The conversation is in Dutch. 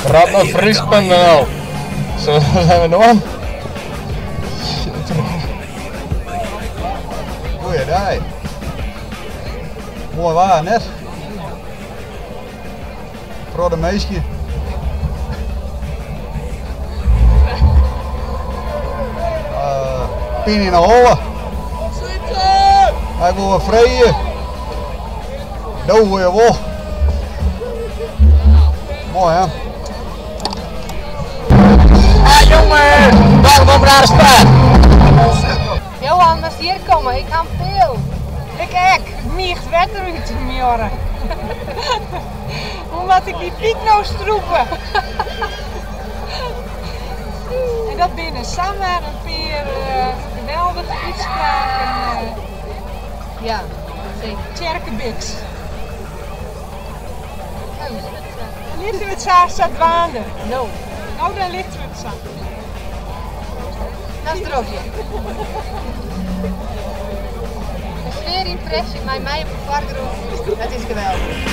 Radnotfries.nl. Zo zijn we nog. Goeie dag. Mooi waar, net. Rode meisje. Pien in de holle. Hij wil wat vrije. Doe je wel. Mooi hè. Ah jongen, welkom naar de stad. Johan, als hier komen, ik ga veel. Ik miegt weg eruit, Mjorre. Hoe moet ik die piek nou stroepen? En dat binnen samen een paar geweldige uitspraken. Ja, zeker. Tjerkenbiks. Ligt we het samen staat waande? No. Nou, dan ligt we het samen. Dat is droogje. Een sfeerimpressie bij mij op de varkroep. Het is geweldig.